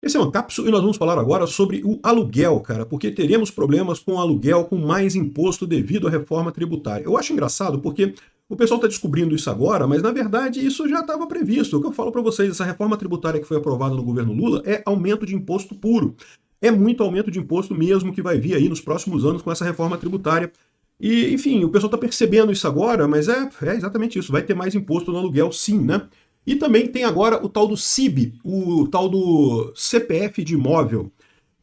Esse é o Ancapsu e nós vamos falar agora sobre o aluguel, cara, porque teremos problemas com o aluguel com mais imposto devido à reforma tributária. Eu acho engraçado porque o pessoal está descobrindo isso agora, mas na verdade isso já estava previsto. O que eu falo para vocês, essa reforma tributária que foi aprovada no governo Lula é aumento de imposto puro. É muito aumento de imposto mesmo que vai vir aí nos próximos anos com essa reforma tributária. E, enfim, o pessoal está percebendo isso agora, mas é exatamente isso. Vai ter mais imposto no aluguel, sim, né? E também tem agora o tal do CIB, o tal do CPF de imóvel,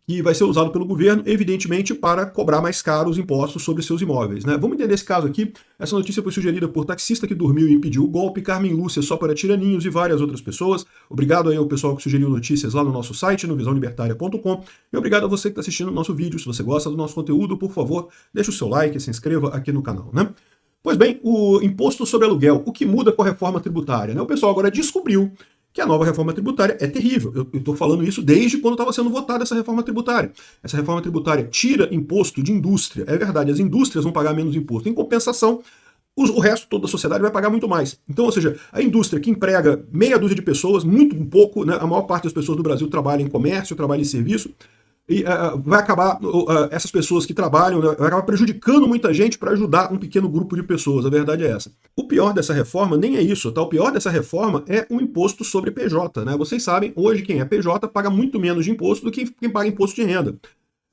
que vai ser usado pelo governo, evidentemente, para cobrar mais caros impostos sobre seus imóveis, né? Vamos entender esse caso aqui. Essa notícia foi sugerida por taxista que dormiu e impediu o golpe, Carmen Lúcia só para tiraninhos e várias outras pessoas. Obrigado aí ao pessoal que sugeriu notícias lá no nosso site, no visãolibertaria.com. E obrigado a você que está assistindo o nosso vídeo. Se você gosta do nosso conteúdo, por favor, deixe o seu like e se inscreva aqui no canal, né? Pois bem, o imposto sobre aluguel, o que muda com a reforma tributária, né? O pessoal agora descobriu que a nova reforma tributária é terrível. Eu estou falando isso desde quando estava sendo votada essa reforma tributária. Essa reforma tributária tira imposto de indústria. É verdade, as indústrias vão pagar menos imposto. Em compensação, o resto toda da sociedade vai pagar muito mais. Então, ou seja, a indústria que emprega meia dúzia de pessoas, muito pouco, né? A maior parte das pessoas do Brasil trabalha em comércio, trabalha em serviço, e vai acabar, essas pessoas que trabalham, né, vai acabar prejudicando muita gente para ajudar um pequeno grupo de pessoas, a verdade é essa. O pior dessa reforma nem é isso, tá? O pior dessa reforma é o imposto sobre PJ, né? Vocês sabem, hoje quem é PJ paga muito menos de imposto do que quem paga imposto de renda.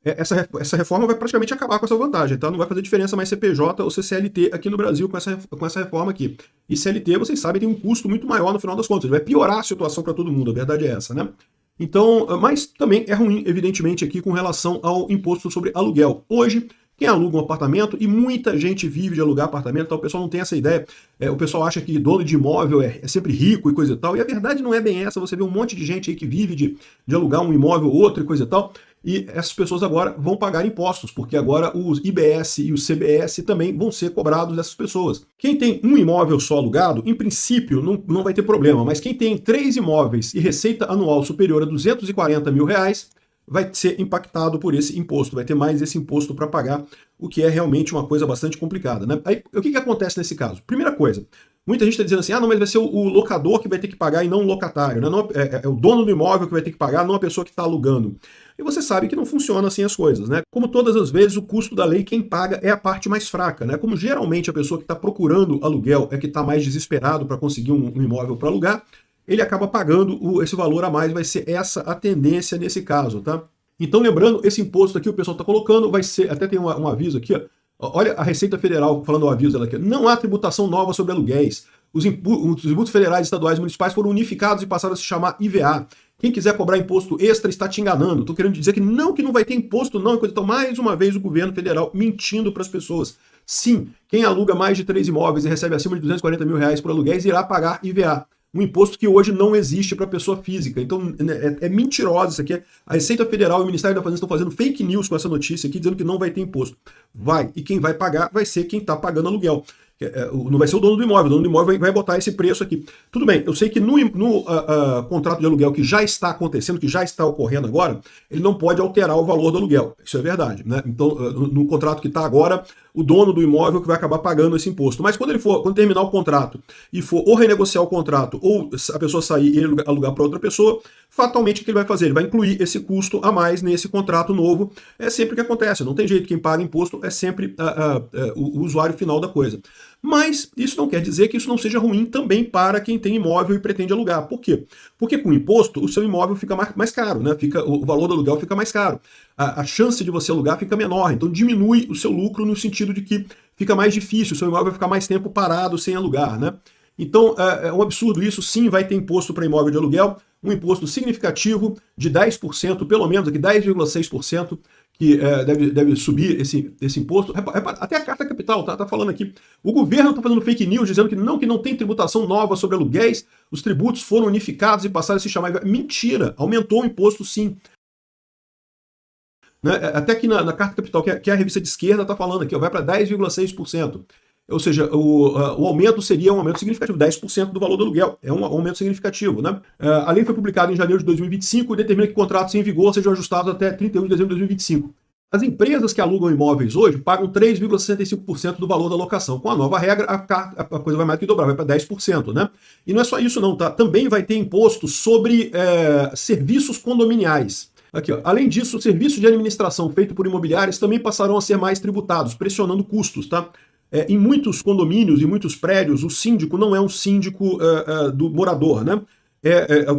Essa reforma vai praticamente acabar com essa vantagem, tá? Não vai fazer diferença mais ser PJ ou ser CLT aqui no Brasil com essa reforma aqui. E CLT, vocês sabem, tem um custo muito maior no final das contas, ele vai piorar a situação para todo mundo, a verdade é essa, né? Então, mas também é ruim, evidentemente, aqui com relação ao imposto sobre aluguel. Hoje, quem aluga um apartamento, e muita gente vive de alugar apartamento, então o pessoal não tem essa ideia, o pessoal acha que dono de imóvel é sempre rico e coisa e tal, e a verdade não é bem essa, você vê um monte de gente aí que vive de alugar um imóvel ou outro e coisa e tal, e essas pessoas agora vão pagar impostos, porque agora os IBS e o CBS também vão ser cobrados dessas pessoas. Quem tem um imóvel só alugado, em princípio, não vai ter problema, mas quem tem 3 imóveis e receita anual superior a R$240 mil, vai ser impactado por esse imposto, vai ter mais esse imposto para pagar, o que é realmente uma coisa bastante complicada, né? Aí, o que acontece nesse caso? Primeira coisa, muita gente está dizendo assim, não, mas vai ser o locador que vai ter que pagar e não o locatário, né? Não, é o dono do imóvel que vai ter que pagar, não a pessoa que está alugando. E você sabe que não funciona assim as coisas, né? Como todas as vezes, o custo da lei, quem paga é a parte mais fraca, né? Como geralmente a pessoa que está procurando aluguel é que está mais desesperado para conseguir um imóvel para alugar, ele acaba pagando esse valor a mais, vai ser essa a tendência nesse caso, tá? Então, lembrando, esse imposto aqui o pessoal está colocando, vai ser, até tem um aviso aqui, ó. Olha a Receita Federal falando o aviso dela aqui, não há tributação nova sobre aluguéis. Os tributos federais, estaduais e municipais foram unificados e passaram a se chamar IVA. Quem quiser cobrar imposto extra está te enganando. Estou querendo dizer que não vai ter imposto, não. Então, mais uma vez, o governo federal mentindo para as pessoas. Sim, quem aluga mais de 3 imóveis e recebe acima de R$240 mil por aluguéis irá pagar IVA. Um imposto que hoje não existe para pessoa física. Então, é mentirosa isso aqui. A Receita Federal e o Ministério da Fazenda estão fazendo fake news com essa notícia aqui, dizendo que não vai ter imposto. Vai. E quem vai pagar vai ser quem está pagando aluguel. Não vai ser o dono do imóvel. O dono do imóvel vai botar esse preço aqui. Tudo bem, eu sei que no contrato de aluguel que já está acontecendo, que já está ocorrendo agora, ele não pode alterar o valor do aluguel. Isso é verdade, né? Então, no contrato que está agora, o dono do imóvel que vai acabar pagando esse imposto. Mas quando terminar o contrato e for ou renegociar o contrato ou a pessoa sair e ele alugar para outra pessoa, fatalmente o que ele vai fazer? Ele vai incluir esse custo a mais nesse contrato novo. É sempre o que acontece. Não tem jeito. Quem paga imposto é sempre o usuário final da coisa. Mas isso não quer dizer que isso não seja ruim também para quem tem imóvel e pretende alugar. Por quê? Porque com imposto o seu imóvel fica mais caro, né? O valor do aluguel fica mais caro. A chance de você alugar fica menor. Então diminui o seu lucro no sentido de que fica mais difícil, o seu imóvel vai ficar mais tempo parado sem alugar, né? Então é um absurdo isso. Sim, vai ter imposto para imóvel de aluguel, um imposto significativo de 10%, pelo menos aqui 10,6%, que deve subir esse imposto. Até a Carta Capital tá falando aqui. O governo está fazendo fake news, dizendo que não tem tributação nova sobre aluguéis, os tributos foram unificados e passaram a se chamar... Mentira! Aumentou o imposto, sim. Né? Até aqui na Carta Capital, que é a revista de esquerda, está falando aqui, vai para 10,6%. Ou seja, o aumento seria um aumento significativo, 10% do valor do aluguel. É um aumento significativo, né? A lei foi publicada em janeiro de 2025 e determina que contratos em vigor sejam ajustados até 31 de dezembro de 2025. As empresas que alugam imóveis hoje pagam 3,65% do valor da locação. Com a nova regra, a coisa vai mais que dobrar, vai para 10%, né? E não é só isso não, tá? Também vai ter imposto sobre serviços condominiais. Aqui, ó. Além disso, o serviço de administração feito por imobiliárias também passarão a ser mais tributados, pressionando custos, tá? Em muitos condomínios, em muitos prédios, o síndico não é um síndico do morador, né?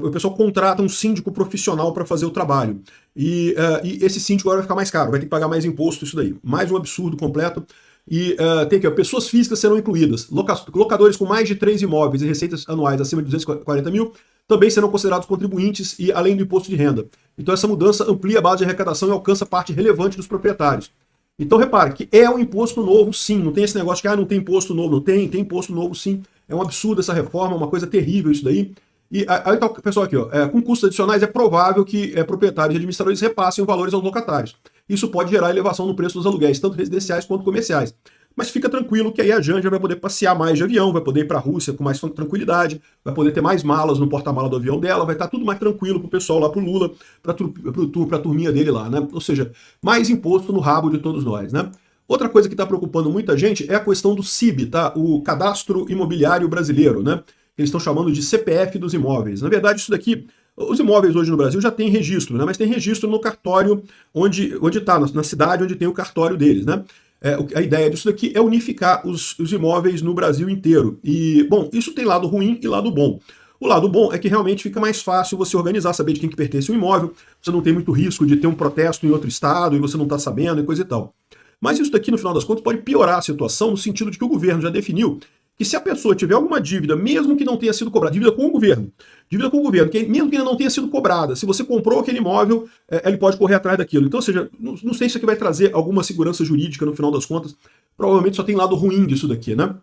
O pessoal contrata um síndico profissional para fazer o trabalho. E esse síndico agora vai ficar mais caro, vai ter que pagar mais imposto, isso daí. Mais um absurdo completo. E tem aqui, ó, pessoas físicas serão incluídas. Locadores com mais de 3 imóveis e receitas anuais acima de 240 mil também serão considerados contribuintes e além do imposto de renda. Então essa mudança amplia a base de arrecadação e alcança parte relevante dos proprietários. Então repare que é um imposto novo sim, não tem esse negócio de não tem imposto novo, não tem imposto novo sim. É um absurdo essa reforma, uma coisa terrível isso daí. E aí tá o pessoal aqui, ó, com custos adicionais é provável que proprietários e administradores repassem os valores aos locatários. Isso pode gerar elevação no preço dos aluguéis, tanto residenciais quanto comerciais. Mas fica tranquilo que aí a Janja vai poder passear mais de avião, vai poder ir para a Rússia com mais tranquilidade, vai poder ter mais malas no porta-mala do avião dela, vai estar tudo mais tranquilo pro pessoal lá, pro Lula, pra turminha dele lá, né? Ou seja, mais imposto no rabo de todos nós, né? Outra coisa que está preocupando muita gente é a questão do CIB, tá? O Cadastro Imobiliário Brasileiro, né? Eles estão chamando de CPF dos imóveis. Na verdade, isso daqui, os imóveis hoje no Brasil já têm registro, né? Mas tem registro no cartório onde está, na cidade onde tem o cartório deles, né? A ideia disso daqui é unificar os imóveis no Brasil inteiro. E, bom, isso tem lado ruim e lado bom. O lado bom é que realmente fica mais fácil você organizar, saber de quem que pertence o imóvel, você não tem muito risco de ter um protesto em outro estado e você não está sabendo e coisa e tal. Mas isso daqui, no final das contas, pode piorar a situação no sentido de que o governo já definiu que se a pessoa tiver alguma dívida, mesmo que não tenha sido cobrada, dívida com o governo, que mesmo que ainda não tenha sido cobrada, se você comprou aquele imóvel, ele pode correr atrás daquilo. Então, ou seja, não sei se isso aqui vai trazer alguma segurança jurídica no final das contas, provavelmente só tem lado ruim disso daqui, né?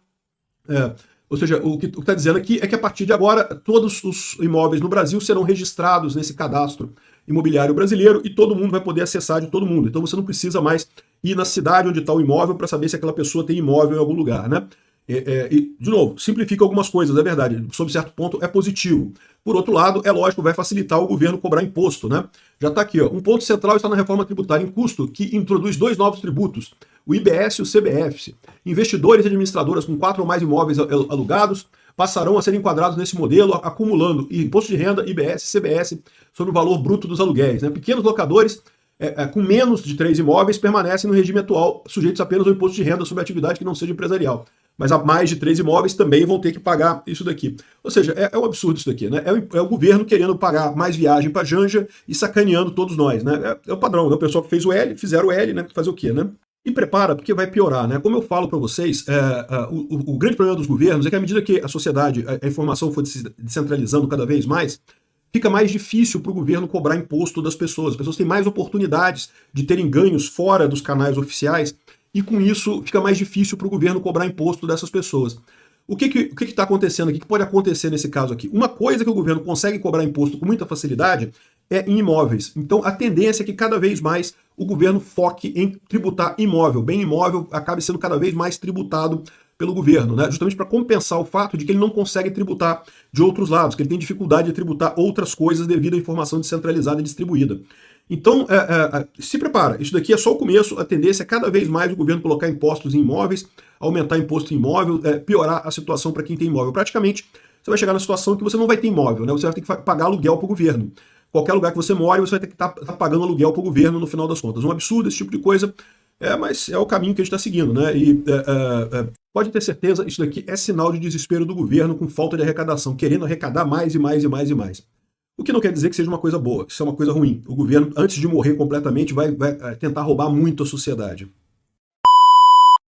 Ou seja, o que está dizendo aqui é que a partir de agora, todos os imóveis no Brasil serão registrados nesse cadastro imobiliário brasileiro e todo mundo vai poder acessar de todo mundo. Então você não precisa mais ir na cidade onde está o imóvel para saber se aquela pessoa tem imóvel em algum lugar, né? E, de novo, simplifica algumas coisas, é verdade, sob certo ponto é positivo. Por outro lado, é lógico, vai facilitar o governo cobrar imposto, né? Já está aqui, ó, um ponto central está na reforma tributária em custo, que introduz 2 novos tributos, o IBS e o CBF. Investidores e administradoras com 4 ou mais imóveis alugados passarão a ser enquadrados nesse modelo, acumulando imposto de renda, IBS e CBS sobre o valor bruto dos aluguéis, né? Pequenos locadores com menos de 3 imóveis permanecem no regime atual, sujeitos apenas ao imposto de renda sobre atividade que não seja empresarial. Mas a mais de 3 imóveis também vão ter que pagar isso daqui. Ou seja, é um absurdo isso daqui, né? É o governo querendo pagar mais viagem para Janja e sacaneando todos nós, né? É o padrão, né? O pessoal que fez o L, fizeram o L, né? Fazer o quê, né? E prepara, porque vai piorar, né? Como eu falo para vocês, o grande problema dos governos é que à medida que a sociedade, a informação for se descentralizando cada vez mais, fica mais difícil para o governo cobrar imposto das pessoas. As pessoas têm mais oportunidades de terem ganhos fora dos canais oficiais e com isso fica mais difícil para o governo cobrar imposto dessas pessoas. O que está acontecendo aqui? O que pode acontecer nesse caso aqui? Uma coisa que o governo consegue cobrar imposto com muita facilidade é em imóveis. Então a tendência é que cada vez mais o governo foque em tributar imóvel. Bem imóvel acabe sendo cada vez mais tributado pelo governo, né? Justamente para compensar o fato de que ele não consegue tributar de outros lados, que ele tem dificuldade de tributar outras coisas devido à informação descentralizada e distribuída. Então, se prepara, isso daqui é só o começo, a tendência é cada vez mais o governo colocar impostos em imóveis, aumentar imposto em imóvel, piorar a situação para quem tem imóvel. Praticamente, você vai chegar na situação que você não vai ter imóvel, né? Você vai ter que pagar aluguel para o governo. Qualquer lugar que você more, você vai ter que estar pagando aluguel para o governo no final das contas. Um absurdo esse tipo de coisa, mas é o caminho que a gente está seguindo, né? E pode ter certeza, isso daqui é sinal de desespero do governo com falta de arrecadação, querendo arrecadar mais e mais e mais e mais. O que não quer dizer que seja uma coisa boa, isso é uma coisa ruim. O governo, antes de morrer completamente, vai tentar roubar muito a sociedade.